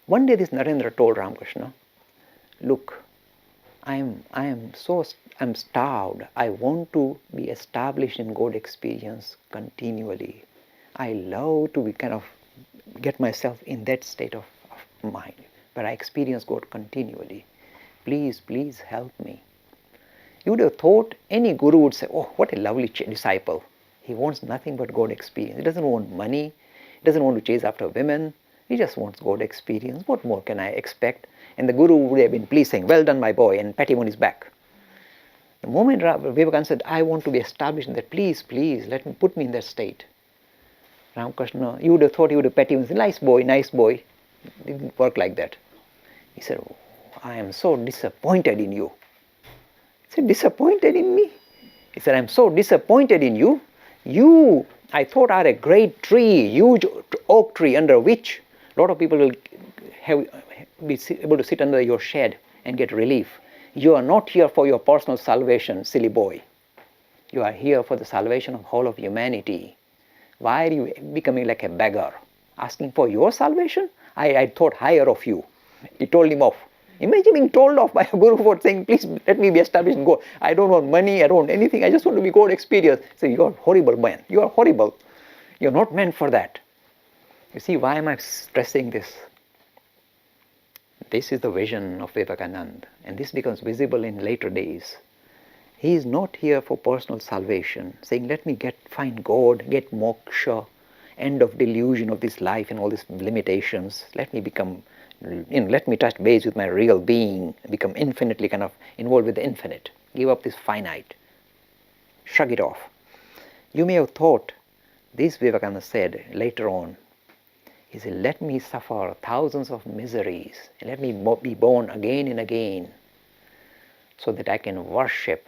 One day this Narendra told Ramakrishna, look, I'm starved. I want to be established in God experience continually. I love to be kind of get myself in that state of mind where I experience God continually. Please, please help me. You would have thought any guru would say, oh, what a lovely disciple. He wants nothing but God experience. He doesn't want money. He doesn't want to chase after women. He just wants God experience. What more can I expect? And the guru would have been pleased, saying, well done, my boy, and pat him on his back. The moment Vivekananda said, I want to be established in that, please, please, put me in that state. Ramakrishna, you would have thought he would have pat him and said, nice boy, nice boy. It didn't work like that. He said, oh, I am so disappointed in you. He said, disappointed in me? He said, I'm so disappointed in you. You, I thought, are a great tree, huge oak tree under which a lot of people will be able to sit under your shade and get relief. You are not here for your personal salvation, silly boy. You are here for the salvation of whole of humanity. Why are you becoming like a beggar? Asking for your salvation? I thought higher of you. He told him off. Imagine being told off by a guru for saying, please let me be established in God. I don't want money, I don't want anything, I just want to be God experience. So you are horrible man, you are horrible. You are not meant for that. You see, why am I stressing this? This is the vision of Vivekananda, and this becomes visible in later days. He is not here for personal salvation, saying, let me find God, get moksha, end of delusion of this life and all these limitations. Let me become, let me touch base with my real being, become infinitely kind of involved with the infinite. Give up this finite. Shrug it off. You may have thought, this Vivekananda said later on, he said, let me suffer thousands of miseries, and let me be born again and again, so that I can worship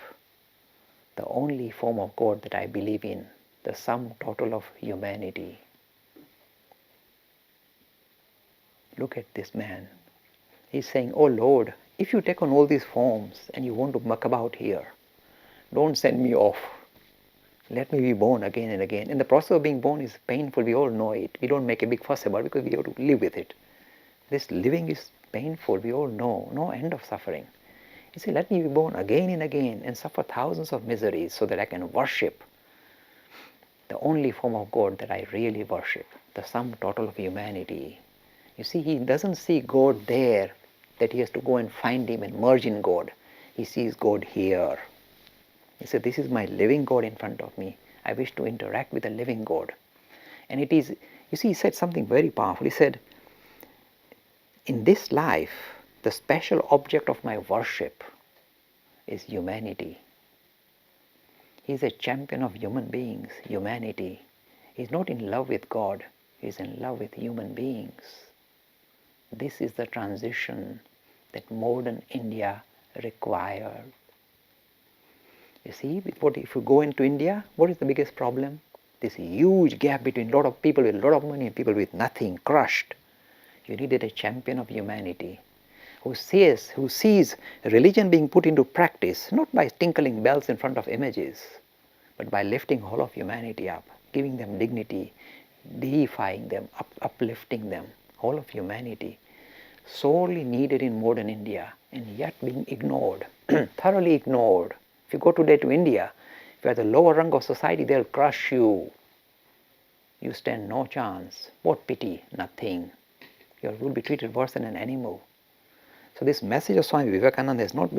the only form of God that I believe in, the sum total of humanity. Look at this man. He's saying, oh Lord, if you take on all these forms and you want to muck about here, don't send me off. Let me be born again and again. And the process of being born is painful. We all know it. We don't make a big fuss about it because we have to live with it. This living is painful. We all know. No end of suffering. He said, let me be born again and again and suffer thousands of miseries so that I can worship the only form of God that I really worship, the sum total of humanity. You see, he doesn't see God there, that he has to go and find him and merge in God. He sees God here. He said, this is my living God in front of me. I wish to interact with the living God. And it is, you see, he said something very powerful. He said, in this life, the special object of my worship is humanity. He is a champion of human beings, humanity. He is not in love with God. He is in love with human beings. This is the transition that modern India required. You see, if you go into India, what is the biggest problem? This huge gap between a lot of people with a lot of money and people with nothing, crushed. You needed a champion of humanity who sees religion being put into practice, not by tinkling bells in front of images, but by lifting all of humanity up, giving them dignity, deifying them, uplifting them, all of humanity. Sorely needed in modern India, and yet being ignored, thoroughly ignored. If you go today to India, if you are the lower rung of society, they'll crush you. You stand no chance. What pity? Nothing. You will be treated worse than an animal. So this message of Swami Vivekananda has not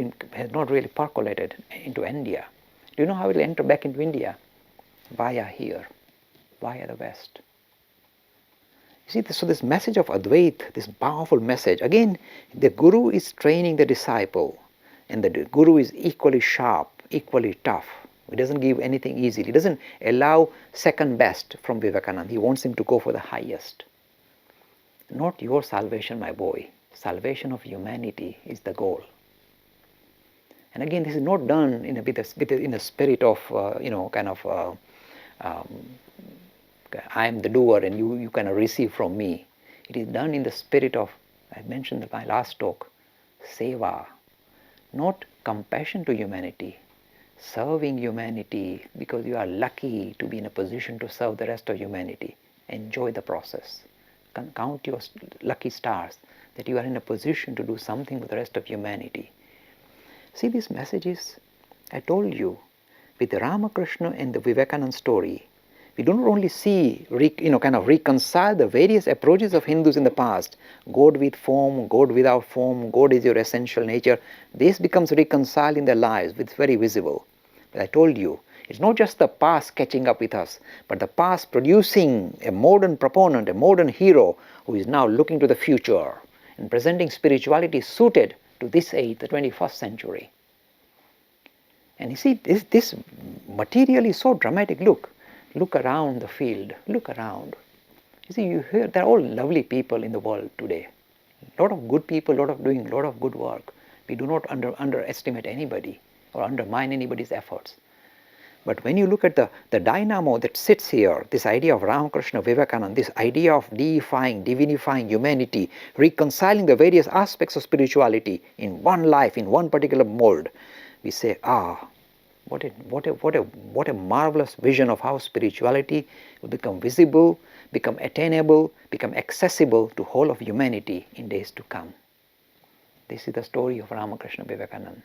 really percolated into India. Do you know how it will enter back into India? Via here, via the West. You see, so this message of Advait, this powerful message, again, the Guru is training the disciple, and the Guru is equally sharp, equally tough. He doesn't give anything easily. He doesn't allow second best from Vivekananda. He wants him to go for the highest. Not your salvation, my boy. Salvation of humanity is the goal. And again, this is not done in a spirit of, I am the doer and you kind of receive from me. It is done in the spirit of, I mentioned in my last talk, seva. Not compassion to humanity, serving humanity because you are lucky to be in a position to serve the rest of humanity. Enjoy the process. Count your lucky stars that you are in a position to do something with the rest of humanity. See, these messages, I told you, with the Ramakrishna and the Vivekananda story, we don't only see, kind of reconcile the various approaches of Hindus in the past, God with form, God without form, God is your essential nature. This becomes reconciled in their lives, it's very visible. But I told you, it's not just the past catching up with us, but the past producing a modern proponent, a modern hero who is now looking to the future and presenting spirituality suited to this age, the 21st century. And you see, this material is so dramatic. Look around the field, look around. You see, you hear, there are all lovely people in the world today. A lot of good people, doing a lot of good work. We do not underestimate anybody or undermine anybody's efforts. But when you look at the dynamo that sits here, this idea of Ramakrishna, Vivekananda, this idea of deifying, divinifying humanity, reconciling the various aspects of spirituality in one life, in one particular mold, we say, what a marvelous vision of how spirituality will become visible, become attainable, become accessible to whole of humanity in days to come. This is the story of Ramakrishna Vivekananda.